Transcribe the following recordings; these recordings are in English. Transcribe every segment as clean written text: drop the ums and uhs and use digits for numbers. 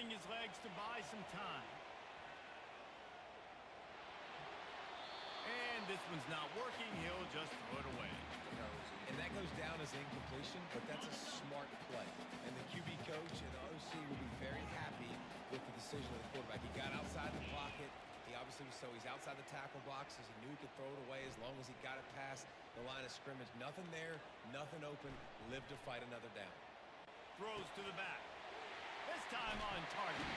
running his legs to buy some time. And this one's not working. He'll just throw it away. And that goes down as incompletion, but that's a smart play. And the QB coach and the OC will be very happy with the decision of the quarterback. He got outside the pocket. He obviously was, so he's outside the tackle boxes. He knew he could throw it away as long as he got it past the line of scrimmage. Nothing there, nothing open. Live to fight another down. Throws to the back. This time on target.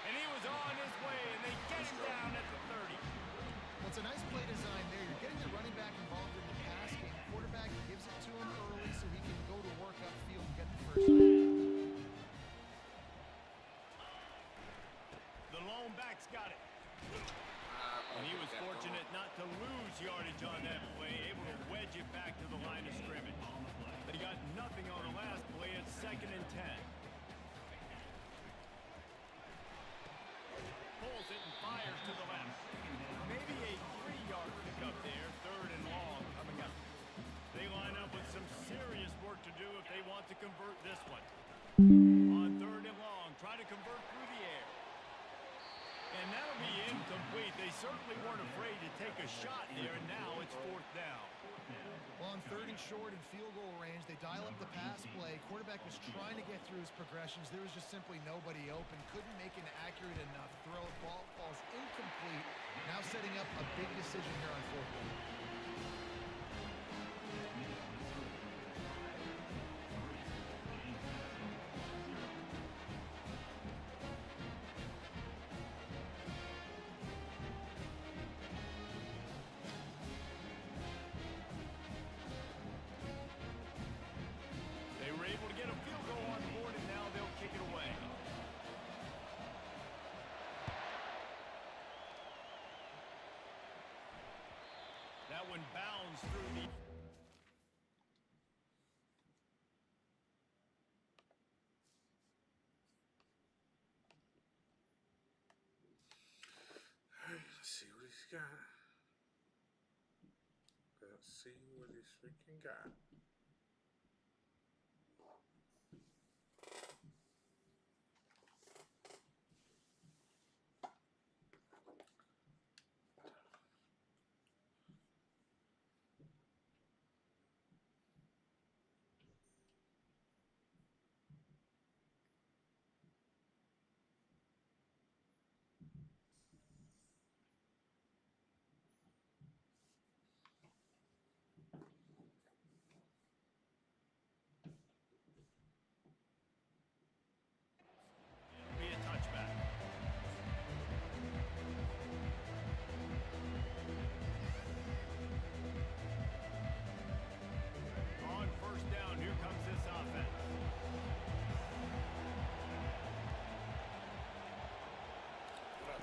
And he was on his way, and they get him down at the 30. Well, it's a nice play design there. You're getting the running back involved in the pass game. Quarterback gives it to him early so he can go to work upfield and get the first down. The lone back's got it. And he was fortunate not to lose yardage on that play, able to wedge it back to the line of scrimmage. They got nothing on the last play. It's 2nd and 10. Pulls it and fires to the left. Maybe a 3-yard pickup there, 3rd and long coming up. They line up with some serious work to do if they want to convert this one. On 3rd and long, try to convert through the air. And that'll be incomplete. They certainly weren't afraid to take a shot there, and now it's 4th down. Well, on 3rd and short and field goal range, they dial up the pass play. Quarterback was trying to get through his progressions. There was just simply nobody open. Couldn't make an accurate enough throw. Ball falls incomplete. Now setting up a big decision here on 4th down. That one bounds through the... Let's see what he's got. Let's see what he's freaking got.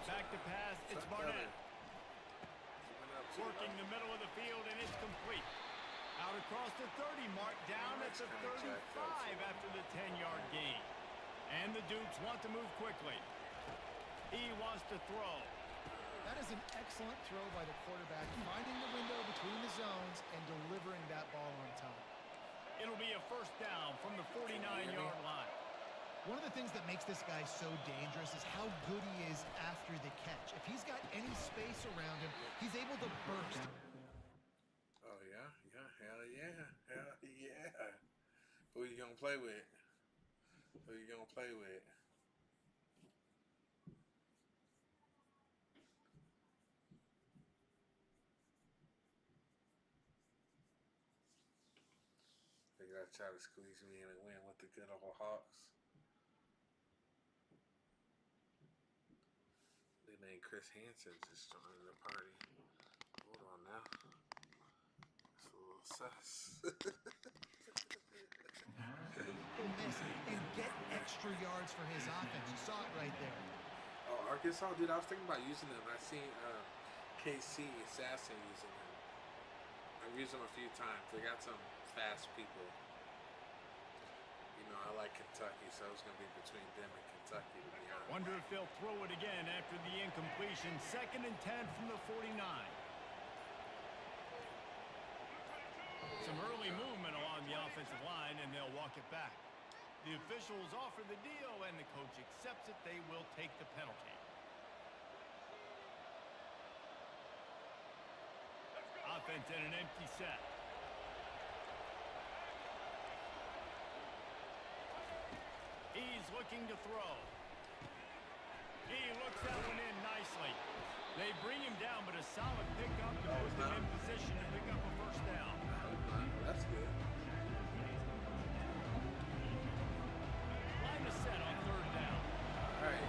Back to pass, it's Barnett. Working the middle of the field, and it's complete. Out across the 30 mark, down at the 35 after the 10-yard gain. And the Dukes want to move quickly. He wants to throw. That is an excellent throw by the quarterback, finding the window between the zones and delivering that ball on time. It'll be a 1st down from the 49-yard line. One of the things that makes this guy so dangerous is how good he is after the catch. If he's got any space around him, he's able to burst. Oh, yeah? Yeah, hell yeah. Hell yeah. Who you gonna play with? Who you gonna play with? They gotta try to squeeze me in and win with the good old Hawks. Name Chris Hansen just joining the party. Hold on now. It's a little sus. Miss and get extra yards for his offense. You saw it right there. Oh, Arkansas, dude, I was thinking about using them. I've seen KC Assassin using them. I've used them a few times. They got some fast people. You know, I like Kentucky, so it's going to be between them and Kentucky, to be honest. Wonder if they'll throw it again after the incompletion. 2nd and 10 from the 49. Some early movement along the offensive line, and they'll walk it back. The officials offer the deal, and the coach accepts it. They will take the penalty. Offense in an empty set. He's looking to throw. He looks that one in nicely. They bring him down, but a solid pickup to put them in position to pick up a first down. That's good. Line is set on third down. All right.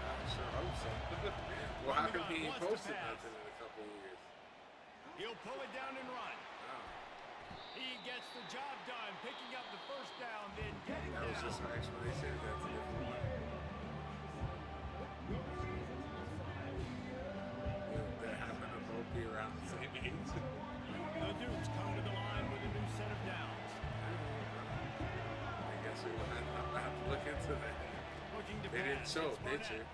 I sure hope so. Well, how come he ain't posted nothing in a couple of years? He'll pull it down and run. He gets the job done, picking up the first down, then getting That was down. just our explanation. That's a different one. That happened to both be around the same age. The Dukes come to the line with a new set of downs. I guess we will have to look into that. Looking to They didn't pass. show It's a picture.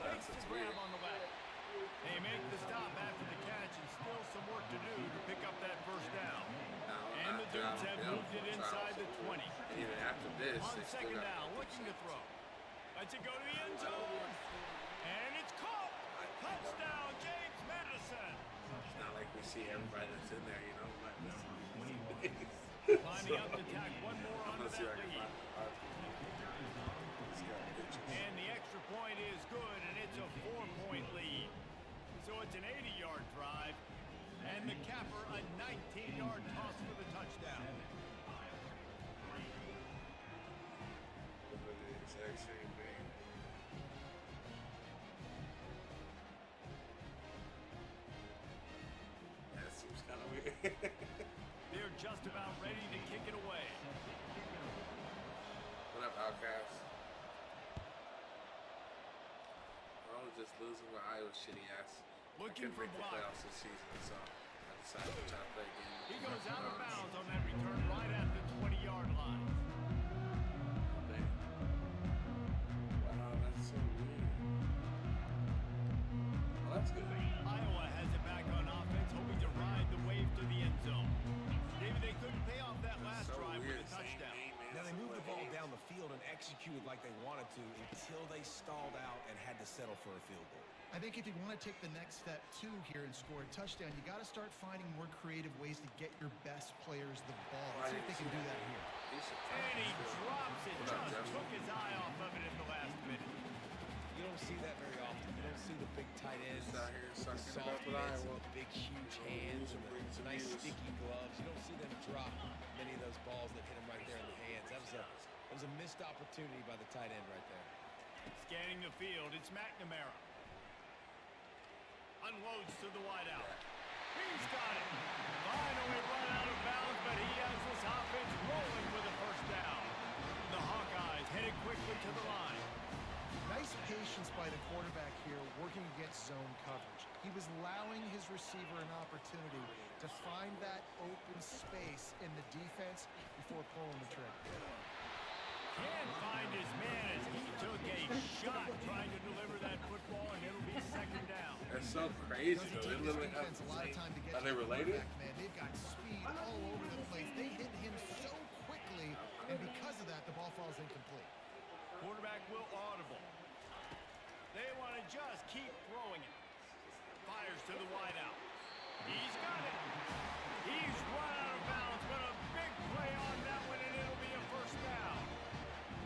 Makes the That's grab weird. on the left. They make the stop after the catch and still some work to do to pick up that first down. And the Dukes have moved it inside the 20. Even after this, On they still second got down, looking to throw. Lets it go to the end zone. And it's caught. Touchdown, James Madison. It's not like we see everybody that's in there, you know. Like, Lining up to tack one more I'm onto gonna see if I that can lead. find Let's go, pictures. And the extra point is good, and it's a 4-point lead. So it's an 80-yard drive, and the capper a 19-yard toss for the touchdown. Literally the exact same thing. That seems kind of weird. They're just about ready to kick it away. What up, Outcast? We're all just losing with Iowa's shitty ass. Looking I couldn't for make the block. playoffs this season, so I decided to try to play a game. He goes out of bounds on that return right at the 20-yard line. Wow, that's so weird. Well, that's good. Iowa has it back on offense, hoping to ride the wave to the end zone. Maybe they couldn't pay off that last So drive weird. with a touchdown. Now they moved the ball down the field and executed like they wanted to until they stalled out and had to settle for a field goal. I think if you want to take the next step too here and score a touchdown, you got to start finding more creative ways to get your best players the ball. Let's see if they can do that here. And he drops it, just took his eye off of it at the last minute. You don't see that very often. You don't see the big tight ends, Out here with the sucking it soft up with mitts, Iowa. and the big, huge hands, and the nice sticky gloves. You don't see them drop many of those balls that hit them right there in the hands. That was a missed opportunity by the tight end right there. Scanning the field, it's McNamara. Unloads to the wideout. He's got it. Finally run out of bounds, but he has this offense rolling with a first down. The Hawkeyes headed quickly to the line. Nice patience by the quarterback here working against zone coverage. He was allowing his receiver an opportunity to find that open space in the defense before pulling the trigger. Can't find his man as he took a shot trying to deliver that football, and it'll be second down. That's so crazy. Doesn't Though. They take this literally have defense the a lot of same. time to get Are to they the related? quarterback, man. They've got speed all over the place. They hit him so quickly, and because of that, the ball falls incomplete. Quarterback will audible. They want to just keep throwing it. Fires to the wideout. He's got it. He's run out of bounds, but a big play on that one, and it'll be a first down.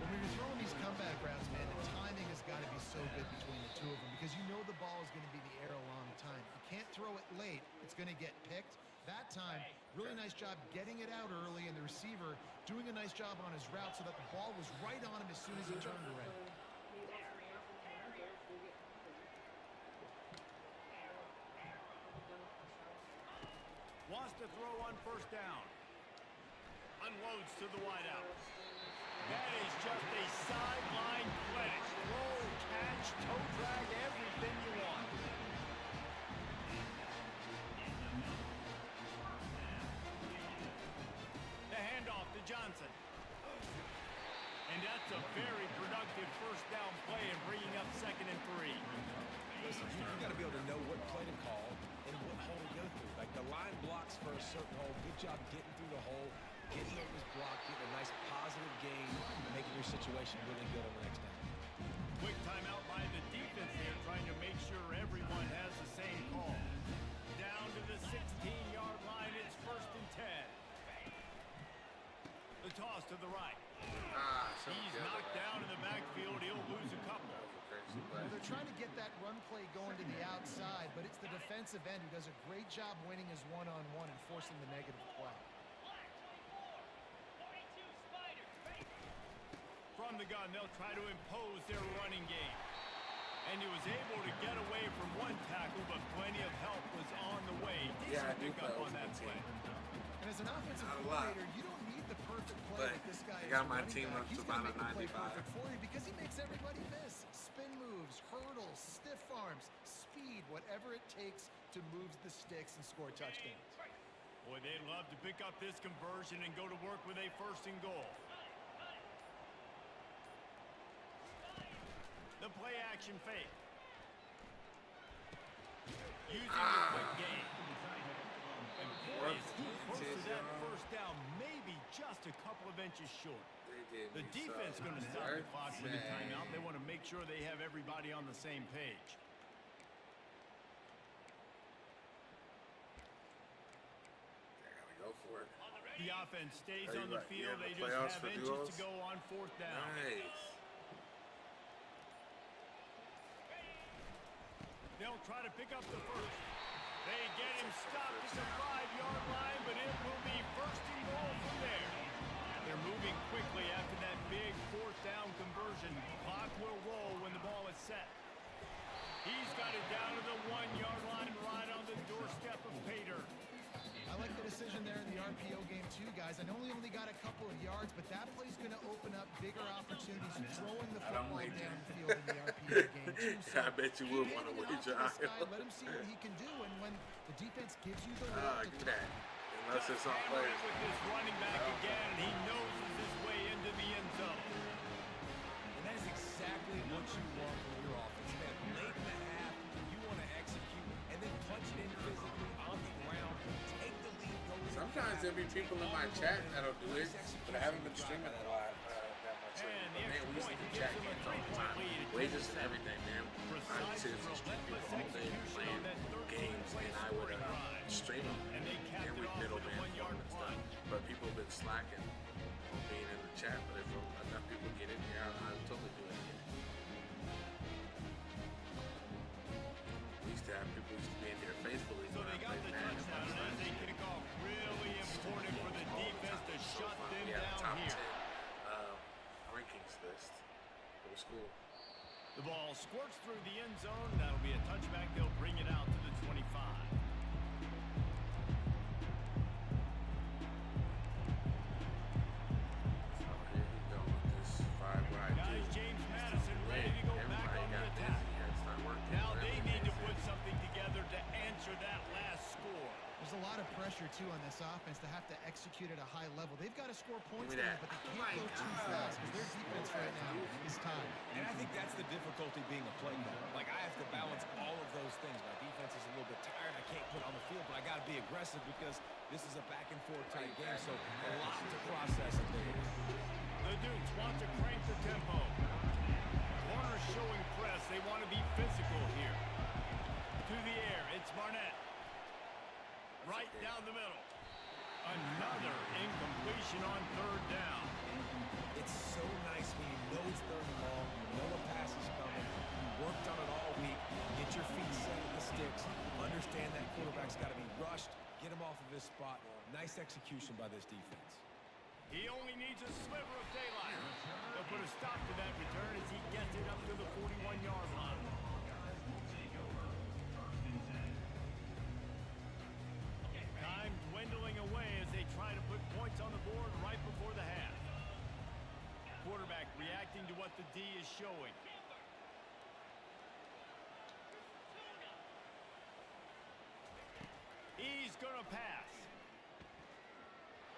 When you're throwing these comeback routes, man, the timing has got to be so good between the two of them because you know the ball is going to be in the air a long time. If you can't throw it late, it's going to get picked. That time, really nice job getting it out early, and the receiver doing a nice job on his route so that the ball was right on him as soon as he turned around. Wants to throw on first down. Unloads to the wideout. That is just a sideline credit. Throw, catch, toe drag, everything you want. The handoff to Johnson. And that's a very productive first down play and bringing up 2nd and 3. Listen, you got to be able to know what play to call and what hole to go through. Like the line blocks for a certain hole. Good job getting through the hole, getting over his block, getting a nice positive gain, and making your situation really good on the next down. Quick timeout by the defense here, trying to make sure everyone has the same call. Down to the 16-yard line, it's 1st and 10. The toss to the right. He's knocked down in the backfield. He'll lose a couple. They're trying to get that run play going to the outside, but it's the defensive end who does a great job winning his one-on-one and forcing the negative play. From the gun, they'll try to impose their running game. And he was able to get away from one tackle, but plenty of help was on the way. Yeah, I do pick up on that play. And as an offensive Not a lot. coordinator, you don't need the perfect play But like this guy I is got a my running team back. up to He's gonna about a make the play 95. perfect for you because he makes everybody miss. Spin moves, hurdles, stiff arms, speed, whatever it takes to move the sticks and score touchdowns. Boy, they'd love to pick up this conversion and go to work with a 1st and goal. The play action fake. Using the quick game. And boy, is he close to that first down, maybe just a couple of inches short. The defense going to stop the clock with a timeout. They want to make sure they have everybody on the same page. They gotta go for it. The offense stays Are you on the right? field. Yeah, They the just playoffs have for inches duos? to go on 4th down. Nice. They'll try to pick up the first. They get him stopped at the 5-yard line, but it will be 1st and goal from there. They're moving quickly after that big 4th down conversion. Clock will roll when the ball is set. He's got it down to the 1-yard line, right on the doorstep of Pater. I like the decision there in the RPO game too, guys. I know he only got a couple of yards, but that play's going to open up bigger opportunities throwing the football down the field in the RPO game too. So I bet you would want to wager on him. let him see what he can do, and when the defense gives you the Give me that. Unless it's on Hammering players. with this running back again, and he noses his way into the end zone. And that is exactly what you want from your offense, man. Late in the half, you want to execute and then punch it in physically on the ground. Take the lead, go to Sometimes there'll be people in my chat that'll do it, but I haven't been streaming a lot that much. And the But man, we used to do chat games all the time. Wages and everything, man. I would seriously stream people all day playing games, and I would stream them every middleman for them and stuff. But people have been slacking on being in the chat, but if enough people get in here, I'll totally do it again. We used to have people who used to be in here faithfully. So when I they got played the Madden. touchdown, and as they kick off, really important for the defense to shut them down top here. 10 rankings list. It was cool. The ball squirts through the end zone. That'll be a touchback. They'll bring it out to the 25. So here we go with this 5-wide Guys, dude. James Madison ready to go back on the attack. Now they need to put something together to answer that last score. There's a lot of pressure, too, on this offense to have to execute at a high level. They've got to score points Give me there, that. but they can't go too fast because their defense right now is tied. And I think that's the difficulty being a play caller. Like, I have to balance all of those things. My defense is a little bit tired. I can't put on the field, but I got to be aggressive because this is a back-and-forth type game, so a lot to process in there. The Dukes want to crank the tempo. Corners showing press. They want to be physical here. To the air, it's Barnett. Right down the middle. Another incompletion on 3rd down. It's so nice when you know it's 3rd and long, you know a pass is coming, you worked on it all week, get your feet set at the sticks, understand that quarterback's got to be rushed, get him off of his spot. Nice execution by this defense. He only needs a sliver of daylight. They'll put a stop to that return as he gets it up to the 41-yard line. Time dwindling away as they try to put points on the board right before the half. Quarterback reacting to what the D is showing. He's going to pass.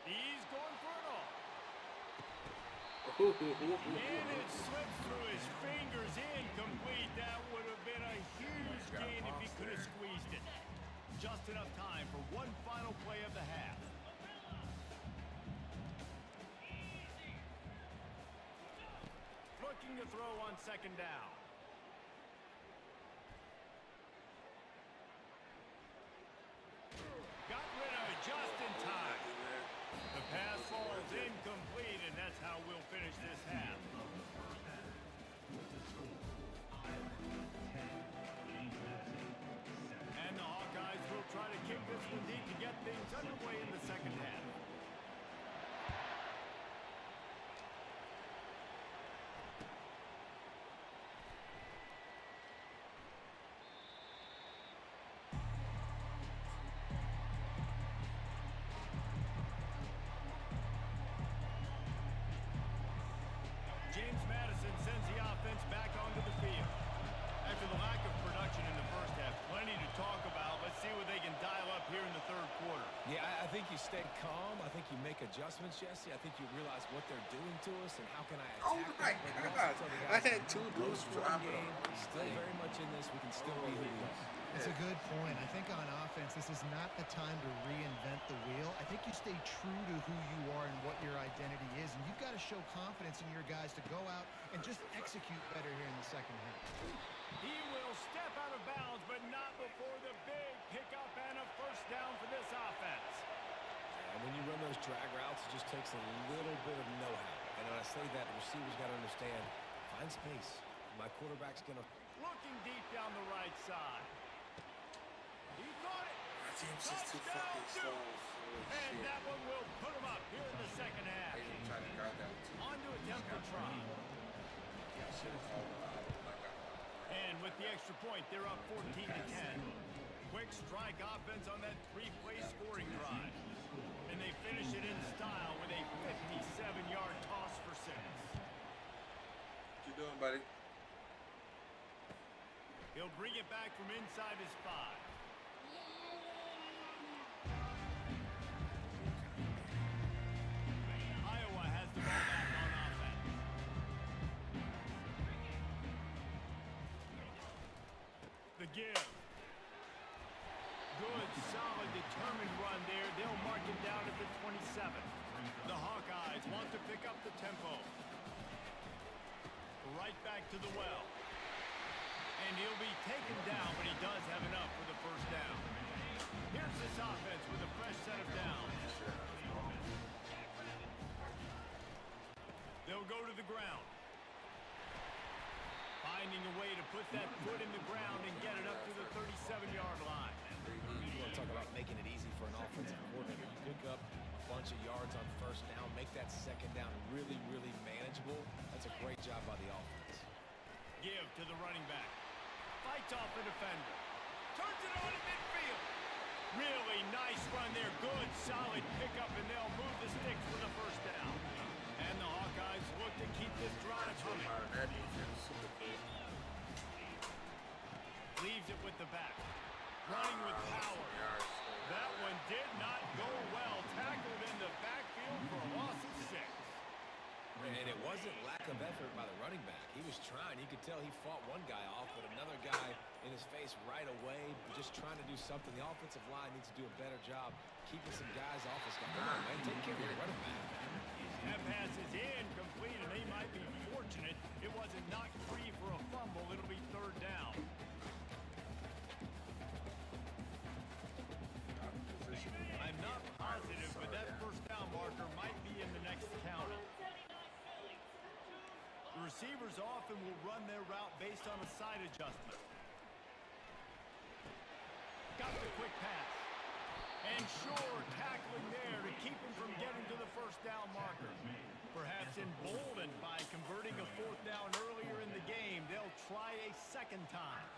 He's going for it all. And it slips through his fingers, incomplete. That would have been a huge gain if he could have squeezed it. Just enough time for one final play of the half. Looking to throw on second down. Got rid of it just in time. The pass falls incomplete, and that's how we'll finish this half. And the Hawkeyes will try to kick this one deep to get things underway in the second half. James Madison sends the offense back onto the field. After the lack of production in the first half, plenty to talk about. Let's see what they can dial up here in the third quarter. Yeah, I think you stay calm. I think you make adjustments, Jesse. I think you realize what they're doing to us and how can I attack Oh my them. God! I had 2 dudes drop it. Still very much in this. We can still be who we are. It's a good point. I think on offense, this is not the time to reinvent the wheel. I think you stay true to who you are and what your identity is, and you've got to show confidence in your guys to go out and just execute better here in the second half. He will step out of bounds, but not before the big pickup and a first down for this offense. And when you run those drag routes, it just takes a little bit of know-how. And when I say that, the receivers got to understand, find space. My quarterback's going to... Looking deep down the right side. He caught it. My team's just too fucking slow. And that one will put him up here in the second half. I even tried to guard that one too. On to attempt the try. And with the extra point, they're up 14 to 10. Quick strike offense on that 3-play scoring drive. And they finish it in style with a 57-yard toss for 6. What you doing, buddy? He'll bring it back from inside his 5. Iowa has the ball back on offense. The give. Good, solid, determined run there. They'll mark him down at the 27. The Hawkeyes want to pick up the tempo. Right back to the well. And he'll be taken down, but he does have enough for the first down. Here's this offense with a fresh set of downs. They'll go to the ground. Finding a way to put that foot in the ground and get it up to the 37-yard line. You want to talk about making it easy for an offensive coordinator. You pick up a bunch of yards on first down, make that second down really, really manageable. That's a great job by the offense. Give to the running back. Fights off a defender. Turns it on in midfield. Really nice run there. Good, solid pickup, and they'll move the sticks for the first down. And the Hawkeyes look to keep this drive coming. Leaves it with the back. Running with power. That one did not go well. Tackled in the backfield for a loss of 6. And it wasn't lack of effort by the running back. He was trying. You could tell he fought one guy off, but another guy in his face right away, just trying to do something. The offensive line needs to do a better job keeping some guys off his guy. Come on, man. Take care of your running back. That pass is incomplete, and they might be fortunate it wasn't knocked free for a fumble. It'll be third down. I'm not positive, but that first down marker might be in the next counter. The receivers often will run their route based on a side adjustment. Got the quick pass. And sure, tackling there to keep him from getting to the first down marker. Perhaps emboldened by converting a fourth down earlier in the game, they'll try a second time.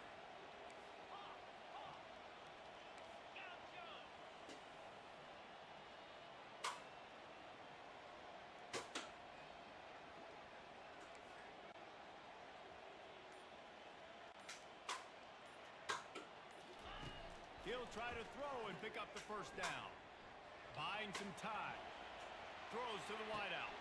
He'll try to throw and pick up the first down. Buying some time. Throws to the wideout.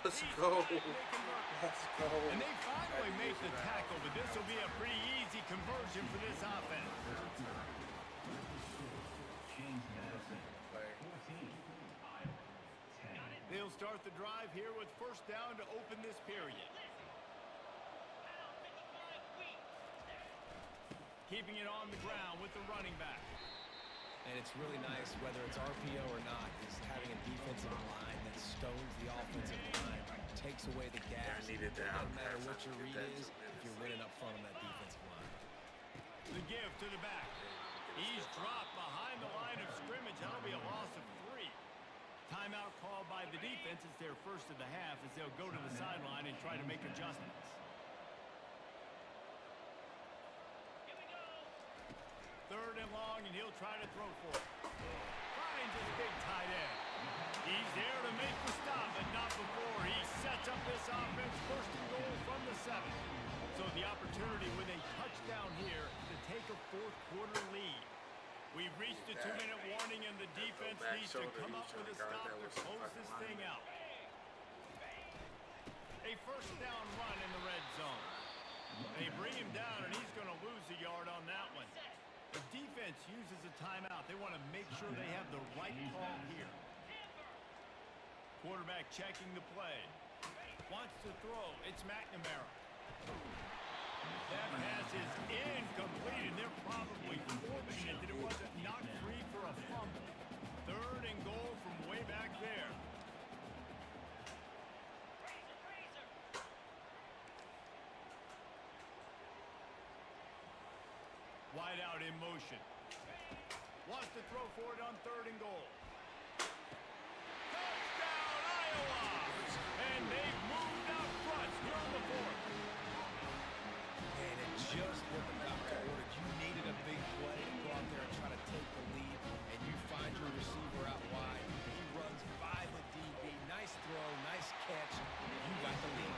Let's go. Let's go. And they finally make the tackle, but this will be a pretty easy conversion for this offense. They'll start the drive here with first down to open this period. Keeping it on the ground with the running back. And it's really nice, whether it's RPO or not, is having a defensive line that stones the offensive line, takes away the gaps. Needed that. No matter what your read is, if you're winning up front on that defensive line. The give to the back. He's dropped behind the line of scrimmage. That'll be a loss of 3. Timeout called by the defense. It's their first of the half as they'll go to the sideline and try to make adjustments. Third and long, and he'll try to throw for it. Finds his big tight end. He's there to make the stop, but not before. He sets up this offense first and goal from the 7. So the opportunity with a touchdown here to take a fourth quarter lead. We've reached the 2-minute warning, and the defense needs to come up with a stop to close this thing out. A first down run in the red zone. They bring him down, and he's going to lose a yard on that one. The defense uses a timeout. They want to make sure they have the right call here. Quarterback checking the play. Wants to throw. It's McNamara. That pass is incomplete, and they're probably fortunate that it wasn't knocked free for a fumble. Third and goal from way back there. Wide out in motion. Wants to throw for it on third and goal. Touchdown, Iowa! And they've moved out front here on the 4th. And it just what the doctor ordered. You needed a big play to go out there and try to take the lead, and you find your receiver out wide. He runs by the DB. Nice throw, nice catch. You got the lead.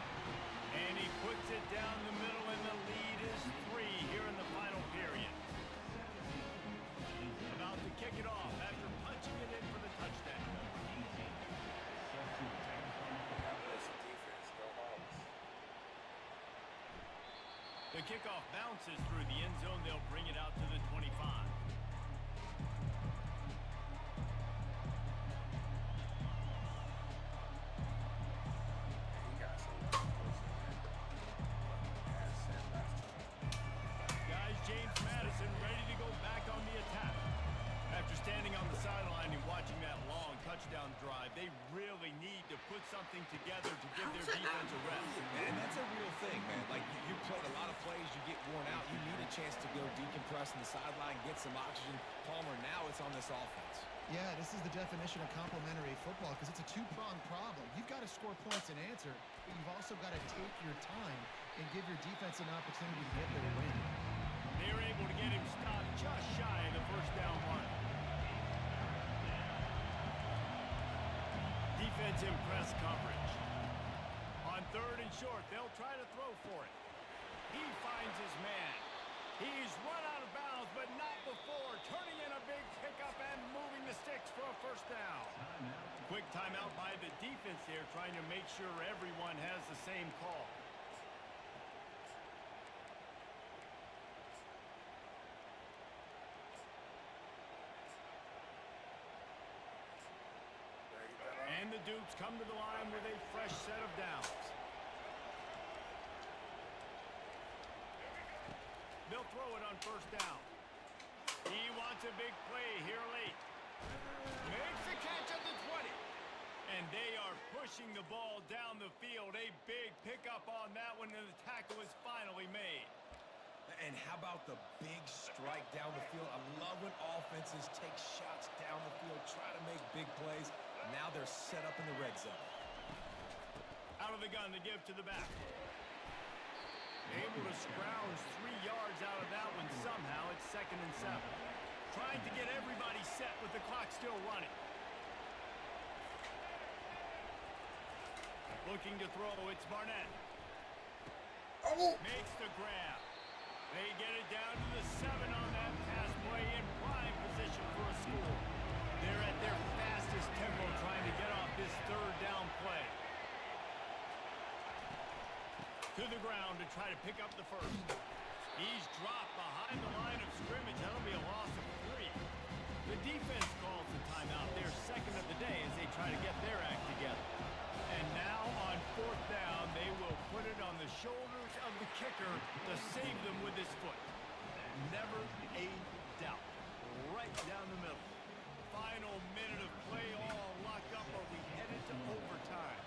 And he puts it down the middle, and the lead is 3 here in the final period. About to kick it off after punching it in for the touchdown. The kickoff bounces through the end zone. They'll bring it out to the 25. Guys, James Madison ready to go back on the attack. After standing on the sideline and watching that long touchdown drive, they really need to put something together to give their defense a rest. And that's a real thing, man. Like, you played a lot of plays, you get worn out. You need a chance to go decompress on the sideline, get some oxygen. Palmer, now it's on this offense. Yeah, this is the definition of complementary football because it's a two-pronged problem. You've got to score points and answer, but you've also got to take your time and give your defense an opportunity to get their win. They're able to get him stopped just shy of the first down line. Defense in press coverage. On third and short, they'll try to throw for it. He finds his man. He's run out of bounds, but not before. Turning in a big pickup and moving the sticks for a first down. Quick timeout by the defense here, trying to make sure everyone has the same call. And the Dukes come to the line with a fresh set of downs. They'll throw it on first down. He wants a big play here late. Makes the catch at the 20. And they are pushing the ball down the field. A big pickup on that one, and the tackle is finally made. And how about the big strike down the field? I love when offenses take shots down the field, try to make big plays. Now they're set up in the red zone. Out of the gun, the give to the back. Able to scrounge 3 yards out of that one somehow. It's 2nd and 7. Trying to get everybody set with the clock still running. Looking to throw, it's Barnett. Makes the grab. They get it down to the 7 on that pass play in prime position for a score. They're at their fastest tempo trying to get off this third down To the ground to try to pick up the first. He's dropped behind the line of scrimmage. That'll be a loss of 3. The defense calls the timeout, their second of the day, as they try to get their act together. And now on 4th down, they will put it on the shoulders of the kicker to save them with his foot. Never a doubt. Right down the middle. Final minute of play, all locked up, or we headed to overtime.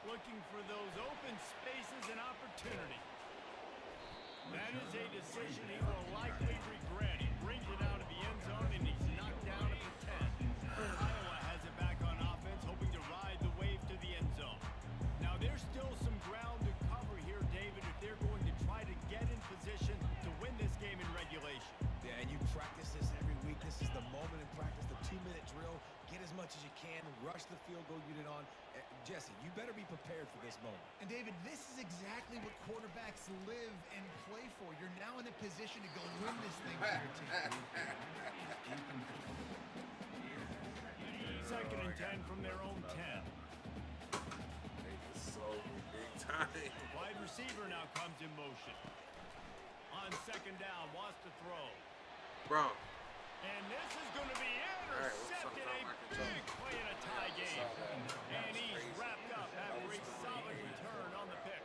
Looking for those open spaces and opportunity. That is a decision he will likely regret. He brings it out of the end zone, and he's knocked down at the 10. Iowa has it back on offense, hoping to ride the wave to the end zone. Now, there's still some ground to cover here, David, if they're going to try to get in position to win this game in regulation. Yeah, and you practice this every week. This is the moment in practice, the 2-minute drill. Get as much as you can. Rush the field goal unit on. Jesse, you better be prepared for this moment. And David, this is exactly what quarterbacks live and play for. You're now in a position to go win this thing for your team. 2nd and 10 from their own 10. So big time. Wide receiver now comes in motion. On 2nd down, wants to throw. Bro. And this is going to be intercepted. A big play in a tie game. And he's wrapped up after a solid return on the pick.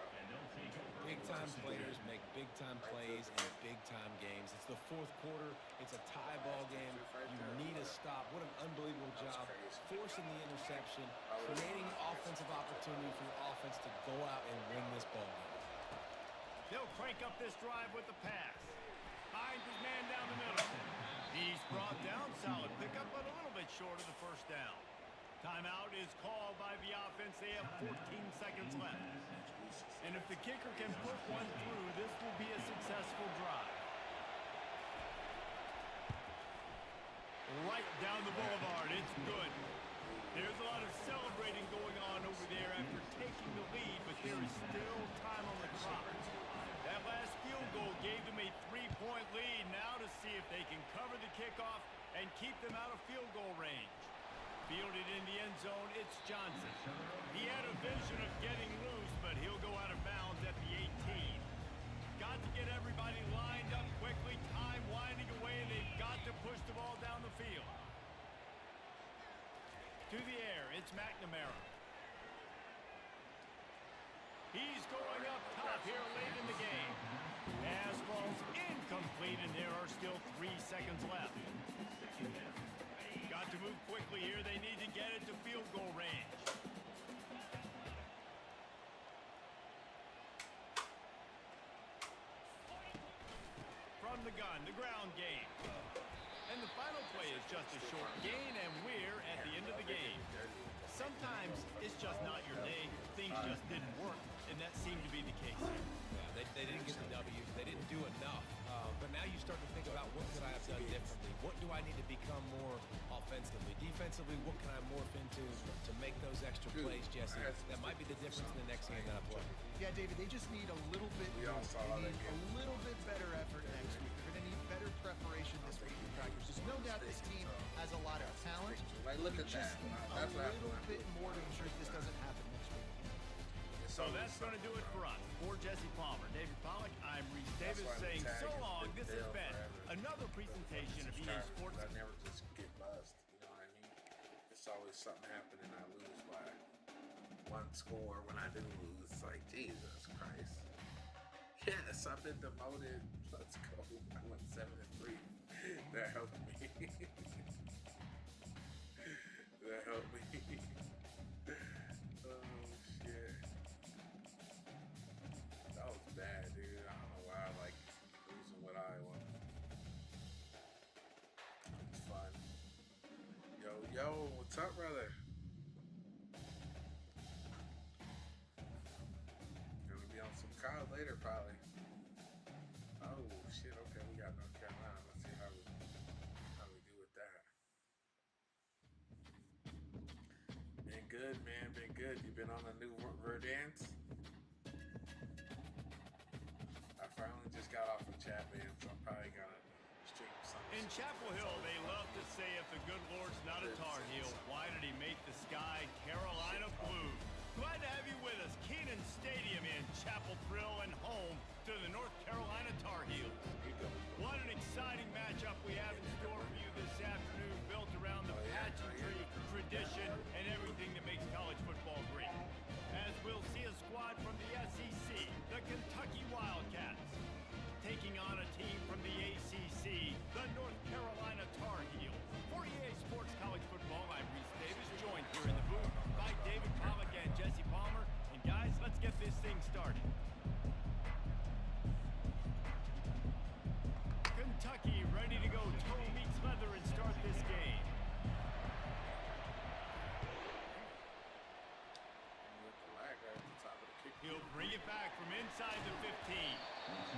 Big-time players make big-time plays in big-time games. It's the 4th quarter. It's a tie ball game. You need a stop. What an unbelievable job. Forcing the interception, creating offensive opportunity for your offense to go out and win this ball game. They'll crank up this drive with the pass. Finds his man down the middle. He's brought down, solid pickup, but a little bit short of the 1st down. Timeout is called by the offense. They have 14 seconds left. And if the kicker can put one through, this will be a successful drive. Right down the boulevard, it's good. There's a lot of celebrating going on over there after taking the lead, but there is still time on the clock. That last field goal gave them a 3-point lead. Now to see if they can cover the kickoff and keep them out of field goal range. Fielded in the end zone, it's Johnson. He had a vision of getting loose, but he'll go out of bounds at the 18. Got to get everybody lined up quickly. Time winding away. They've got to push the ball down the field. To the air, it's McNamara. He's going up top here late in the game. Pass falls incomplete, and there are still 3 seconds left. Got to move quickly here. They need to get it to field goal range. From the gun, the ground game. And the final play is just a short gain, and we're at the end of the game. Sometimes it's just not your day. Things just didn't work, and that seemed to be the case here. Yeah, they didn't get the W. They didn't do enough. But now you start to think about what could I have done differently? What do I need to become more offensively? Defensively, what can I morph into to make those extra plays, Jesse? That might be the difference in the next game that I play. Yeah, David, they just need a little bit more. They need a little bit better effort next week. They're going to need better preparation this week in practice. There's no doubt this team has a lot of talent. Like, look at that. A little bit more to ensure this doesn't happen next week. So that's going to do it for us. For Jesse Palmer, David Pollack, I'm Reese Davis saying so long. This has been another presentation of EA Sports. I never just get buzzed. You know what I mean? It's always something happening. I lose by 1 score. When I do lose, it's like, Jesus Christ. Yes, I've been demoted. Let's go. I went 7-3. That helped me. That helped me. Oh, shit. That was bad, dude. I don't know why I like losing with Iowa. It's fun. Yo, what's up, brother? Gonna be on some card later, probably. Oh, shit. Okay, we got North Carolina. Let's see how we do with that. Been good, man. Been good. You been on a new Verdance? I finally just got off of chat, man, so I'm probably gonna stream some In Chapel Hill, they love to say if the good Lord's not a Tar Heel, why did he make the sky Carolina blue? Glad to have you with us. Kenan Stadium in Chapel Thrill and home to the North Carolina Tar Heels. What an exciting matchup we have in store for you this afternoon, built around the pageantry, tradition, and everything that makes college football great. As we'll see a squad from the SEC, the Kentucky Wildcats, taking on a team from the ACC, the North Carolina Tar Heels. For EA Sports College Football, I'm Reese Davis, joined here in the booth by David Pollack and Jesse Palmer. And guys, let's get this thing started. Kentucky ready to go toe meets leather and start this game. He'll bring it back from inside the 15.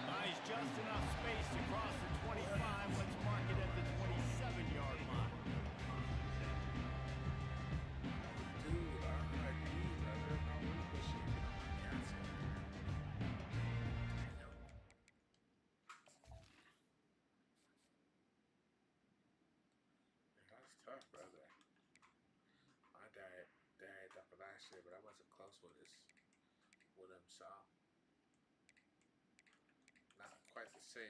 Buys just enough space across the 25. Let's mark it at the 27-yard line. That's tough, brother. My dad up last year, but I wasn't close with him, so not quite the same.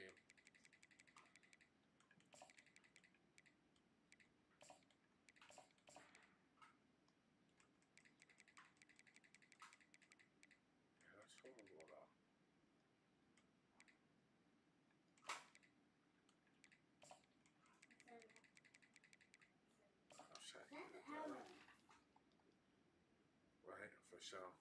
Yeah, that's horrible, though. I'm shut right, for sure.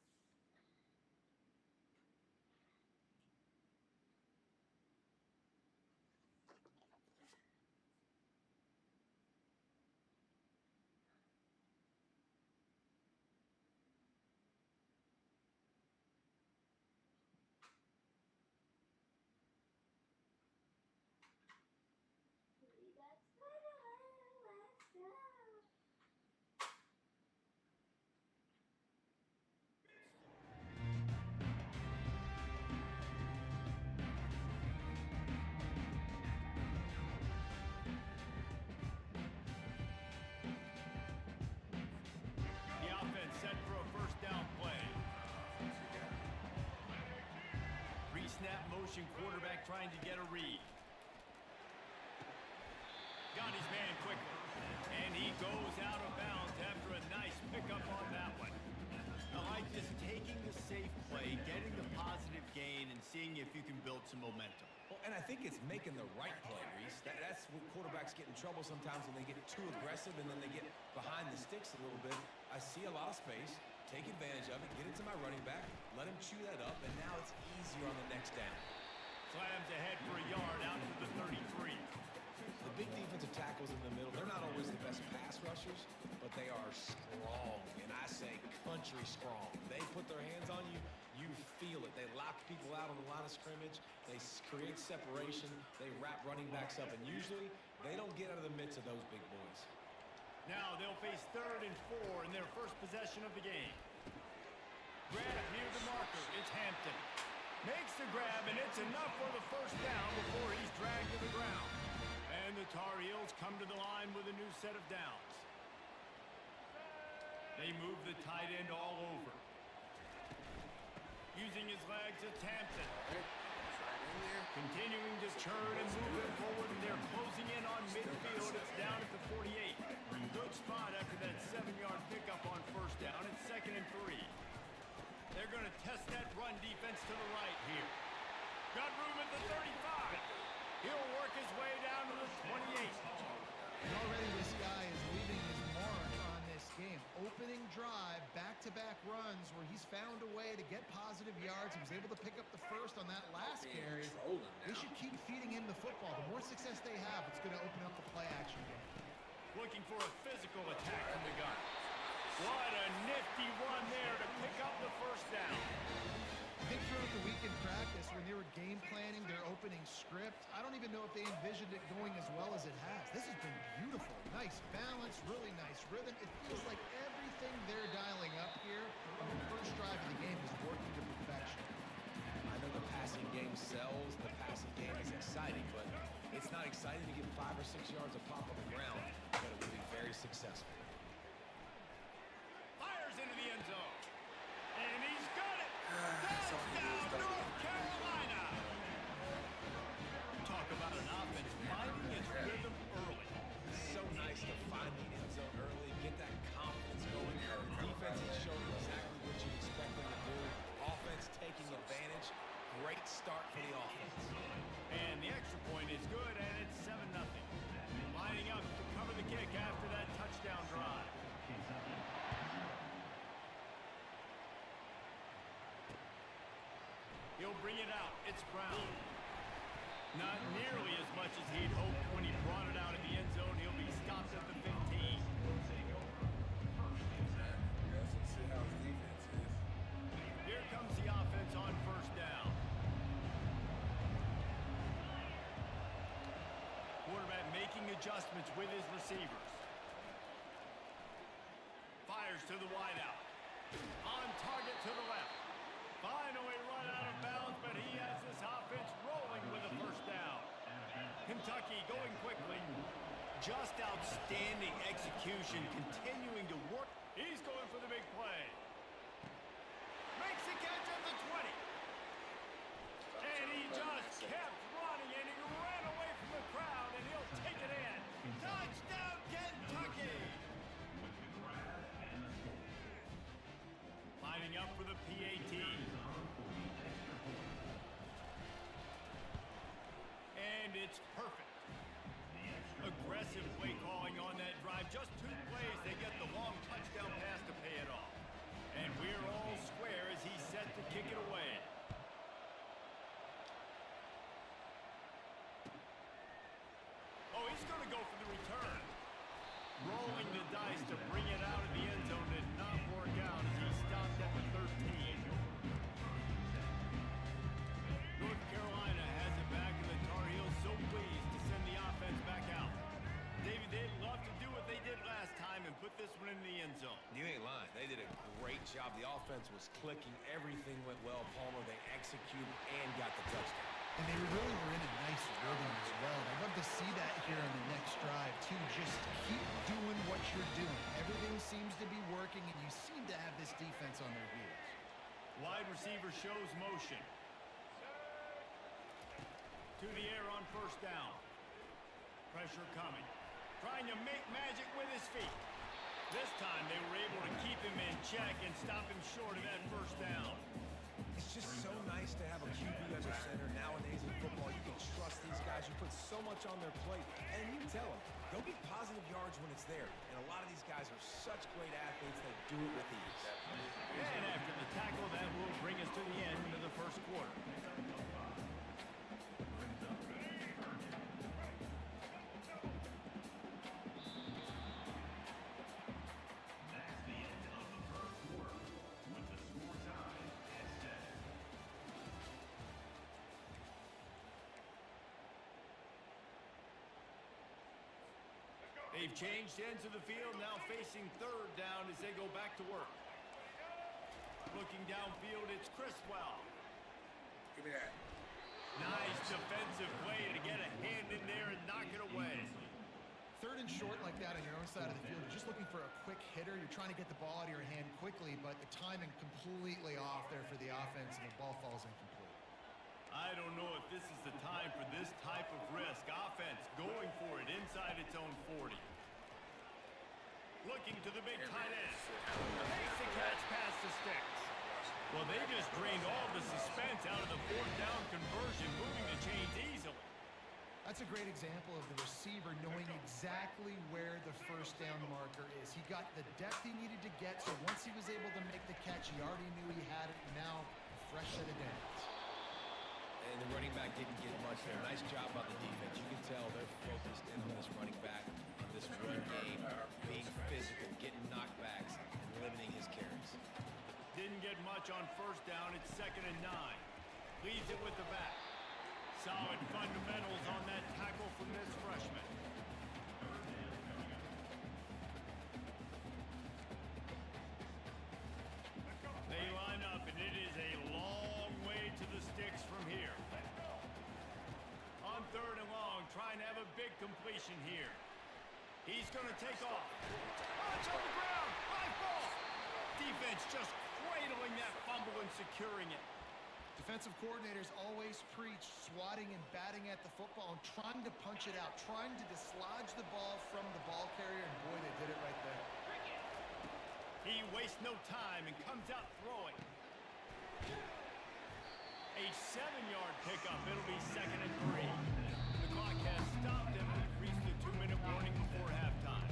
Set for a first down play. Pre-snap motion, quarterback trying to get a read. Got his man quickly. And he goes out of bounds after a nice pickup on that one. I like just taking the safe play, getting the positive gain, and seeing if you can build some momentum. Well, and I think it's making the right play, Reese. That's when quarterbacks get in trouble sometimes when they get too aggressive and then they get behind the sticks a little bit. I see a lot of space, take advantage of it, get it to my running back, let him chew that up, and now it's easier on the next down. Slams ahead for a yard out to the 33. The big defensive tackles in the middle, they're not always the best pass rushers, but they are strong, and I say country strong. They put their hands on you, you feel it. They lock people out on the line of scrimmage. They create separation. They wrap running backs up, and usually they don't get out of the midst of those big boys. Now they'll face 3rd and 4 in their first possession of the game. Grab near the marker. It's Hampton. Makes the grab, and it's enough for the first down before he's dragged to the ground. And the Tar Heels come to the line with a new set of downs. They move the tight end all over. Using his legs, it's Hampton. Continuing to churn and move it forward, and they're closing in on midfield. It's down at the 48. Good spot after that 7-yard pickup on first down. It's 2nd and 3. They're going to test that run defense to the right here. Got room at the 35. He'll work his way down to the 28. And already this guy is leaving his mark on this game. Opening drive, back-to-back runs where he's found a way to get positive yards. He was able to pick up the first on that last carry. They should keep feeding him the football. The more success they have, it's going to open up the play-action game. Looking for a physical attack from the gun. What a nifty run there to pick up the first down. I think throughout the week in practice, when they were game planning their opening script, I don't even know if they envisioned it going as well as it has. This has been beautiful. Nice balance, really nice rhythm. It feels like everything they're dialing up here on the first drive of the game is working to perfection. I know the passing game sells, the passing game is exciting, but It's not exciting to get 5 or 6 yards of pop on the ground, but it will be very successful. Fires into the end zone. And he's got it. Something he Touchdown, was done. North Carolina. Talk about an offense finding its rhythm early. So nice to find the end zone early, get that confidence going. The defense is showing exactly what you expect them to do. Offense taking advantage. Great start for the offense. And the extra point is good, and it's 7-0. Lining up to cover the kick after that touchdown drive. He'll bring it out. It's Brown. Not nearly as much as he'd hoped when he brought it out in the end zone. He'll be stopped at the 15. Let's see how his defense is. Here comes the offense on first down. Quarterback making adjustments with his receivers. Fires to the wideout. On target to the left. Finally run out of bounds, but he has this offense rolling with a first down. Kentucky going quickly. Just outstanding execution, continuing to work. He's going for the big play. Makes the catch at the 20. And he just kept running, and he ran away from the crowd, and he'll take it in. Touchdown, Kentucky! Lining up for the PAT. And it's perfect. Aggressive play calling on that drive. Just 2 plays, they get the long touchdown pass to pay it off. And we're all square as he's set to kick it away. Oh, he's going to go for the return. Rolling the dice to bring it out of the end zone did not work out as he stopped at the 13. North Carolina has it back, and the Tar Heels so pleased to send the offense back out. David, they'd love to do what they did last time and put this one in the end zone. You ain't lying. They did a great job. The offense was clicking. Everything went well. Palmer, they executed and got the touchdown. And they really were in a nice rhythm as well. I'd love to see that here on the next drive, too. Just keep doing what you're doing. Everything seems to be working, and you seem to have this defense on their heels. Wide receiver shows motion. To the air on first down. Pressure coming. Trying to make magic with his feet. This time they were able to keep him in check and stop him short of that first down. It's just so nice to have a QB as a center. Nowadays in football, you can trust these guys. You put so much on their plate. And you tell them, go get positive yards when it's there. And a lot of these guys are such great athletes, they do it with ease. And after the tackle, that will bring us to the end of the first quarter. They've changed ends of the field, now facing third down as they go back to work. Looking downfield, it's Criswell. Give me that. Nice defensive play to get a hand in there and knock it away. Third and short like that on your own side of the field, you're just looking for a quick hitter. You're trying to get the ball out of your hand quickly, but the timing completely off there for the offense, and the ball falls incomplete. I don't know if this is the time for this type of risk. Offense going for it inside its own 40. Looking to the big tight end. Takes the catch past the sticks. Well, they just drained all the suspense out of the fourth down conversion, moving the chains easily. That's a great example of the receiver knowing exactly where the first down marker is. He got the depth he needed to get, so once he was able to make the catch, he already knew he had it. Now, a fresh set of downs. And the running back didn't get much there. Nice job by the defense. You can tell they're focused in on this running back, on this run game, being physical, getting knockbacks, and limiting his carries. Didn't get much on first down. It's 2nd and 9. Leads it with the back. Solid fundamentals on that tackle from this freshman. They line up, and it is a long way to the sticks from here. On 3rd and long, trying position here. He's going to take off. Oh, it's on the ground. High ball. Defense just cradling that fumble and securing it. Defensive coordinators always preach swatting and batting at the football and trying to punch it out, trying to dislodge the ball from the ball carrier, and boy, they did it right there. He wastes no time and comes out throwing. A 7-yard pickup. It'll be 2nd and 3. The clock has stopped him. We've reached the 2-minute warning before halftime.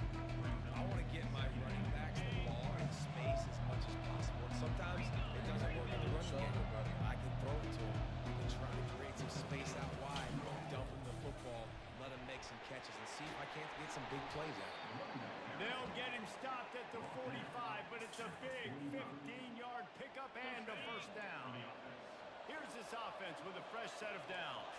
I want to get my running backs the ball in space as much as possible. And sometimes it doesn't work in the running game. I can throw it to him. I can try to create some space out wide, dump him the football, let him make some catches, and see if I can't get some big plays out of him. They'll get him stopped at the 45, but it's a big 15-yard pickup and a first down. Here's this offense with a fresh set of downs.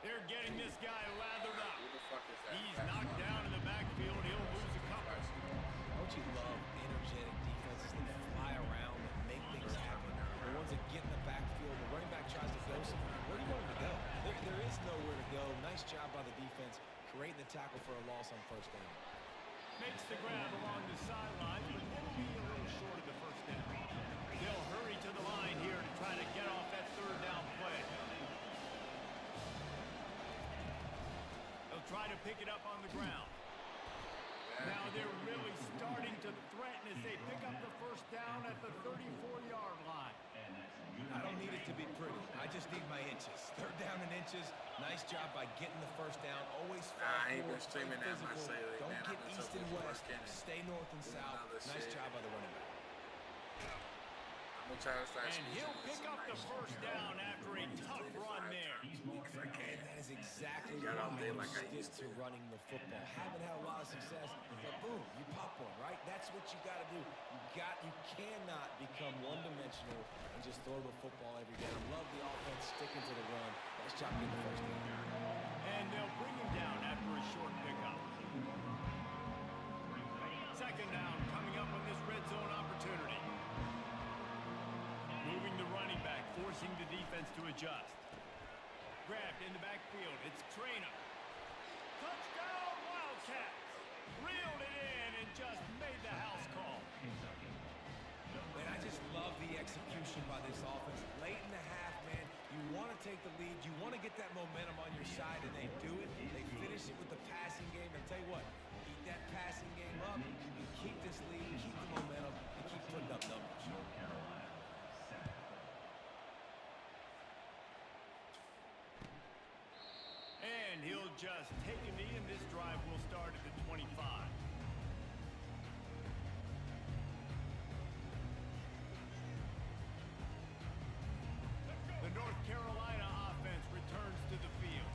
They're getting this guy lathered up. Who the fuck is that? He's knocked down in the backfield. He'll lose a couple. Don't you love energetic defenses that fly around and make things happen? The ones that get in the backfield, the running back tries to go somewhere. Where do you want him to go? There is nowhere to go. Nice job by the defense, creating the tackle for a loss on first down. Makes the grab along the sidelines, but they'll be a little short of the first down. They'll hurry to the line here to try to get off that 3rd down play. They'll try to pick it up on the ground. Now they're really starting to threaten as they pick up the first down at the 34-yard line. I don't need it to be pretty. I just need my inches. 3rd down and inches. Nice job by getting the first down. Always fall I ain't forward, been streaming play that much physical. lately, Don't man. get I've been east so and busy west. working. Stay north and south. Another Nice shit. job by the running back. I'm gonna try to start And squeezing he'll in pick some up the nice first down after a tough run there. if I can. That is exactly Got why out there you like I stick used to to. running the football. Haven't had a lot of success, but boom, you pop one, right? That's what you got to do. You cannot become one-dimensional and just throw the football every down. Love the offense sticking to the run. Nice job getting the first down. And they'll bring him down after a short pickup. 2nd down coming up on this red zone opportunity. Moving the running back, forcing the defense to adjust. Grabbed in the backfield. It's Trainer. Touchdown, Wildcats. Reeled it in and just made the house call. Man, I just love the execution by this offense. Late in the half, man, you want to take the lead. You want to get that momentum on your side, and they do it. They finish it with the passing game. And tell you what, keep that passing game up. You keep this lead, keep the momentum, and keep putting up numbers. And he'll just take a knee, and this drive will start at the 25. The North Carolina offense returns to the field.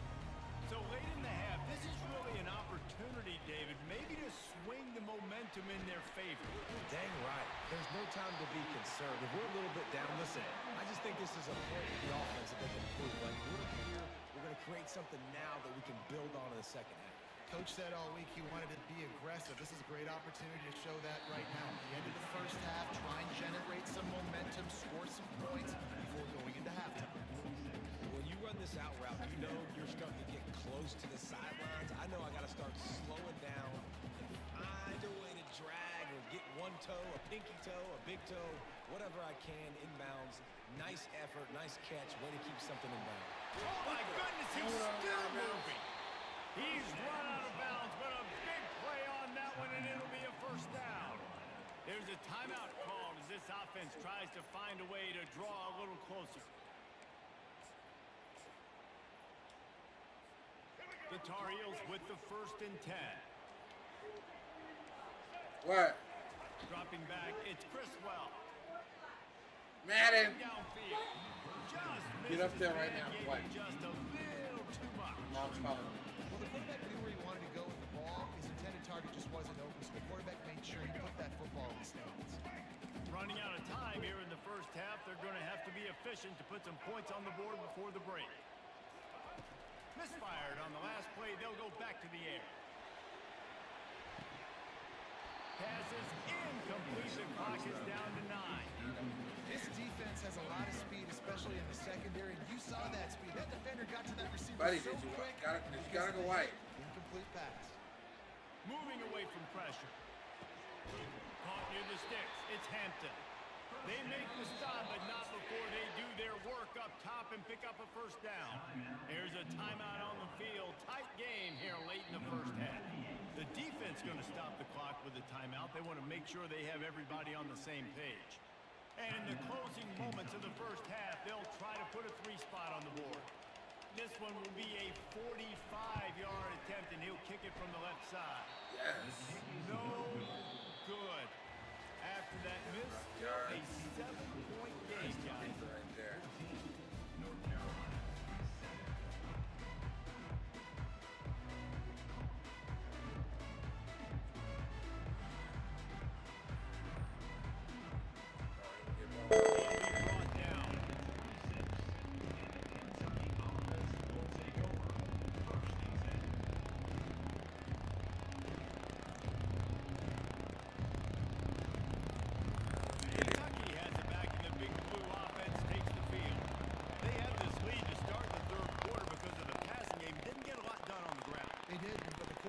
So late in the half, this is really an opportunity, David, maybe to swing the momentum in their favor. Dang right. There's no time to be concerned. If we're a little bit down, listen, I just think this is a point with the offense that they can improve. Like, we're up here, we're going to create something now that we can build on in the second half. Coach said all week he wanted to be aggressive. This is a great opportunity to show that right now. At the end of the first half, try and generate some momentum, score some points before going into halftime. When you run this out route, you know you're starting to get close to the sidelines. I know I got to start slowing down and find a way to drag or get one toe, a pinky toe, a big toe, whatever I can inbounds. Nice effort, nice catch, way to keep something inbound. Oh, my goodness, he's still moving. He's run out of bounds, but a big play on that one, and it'll be a first down. There's a timeout called as this offense tries to find a way to draw a little closer. The Tar Heels with the 1st and 10. What? Dropping back, it's Criswell. Madden! Downfield. Just Get up there right missed now, his man, play. gave him just a little too much. Mom's calling me. Well, the quarterback knew where he wanted to go with the ball. His intended target just wasn't open, so the quarterback made sure he put that football in the stands. Running out of time here in the first half, they're going to have to be efficient to put some points on the board before the break. Misfired on the last play, they'll go back to the air. pass is incomplete. The clock is down to 9. This defense has a lot of speed, especially in the secondary. You saw that speed. That defender got to that receiver Buddy, so did you quick. gotta go wide. Incomplete pass. Moving away from pressure. Caught near the sticks. It's Hampton. They make the stop, but not before they do their work up top and pick up a first down. There's a timeout on the field. Tight game here late in the first half. The defense going to stop the clock with a timeout. They want to make sure they have everybody on the same page. And in the closing moments of the first half, they'll try to put a 3-spot on the board. This one will be a 45-yard attempt, and he'll kick it from the left side. Yes. No good. After that miss, still a 7-point game, guys. Right there. He'll be brought down. Kentucky has it back, and the Big Blue offense takes the field. They had this lead to start the third quarter because of the passing game. Didn't get a lot done on the ground. They did, but the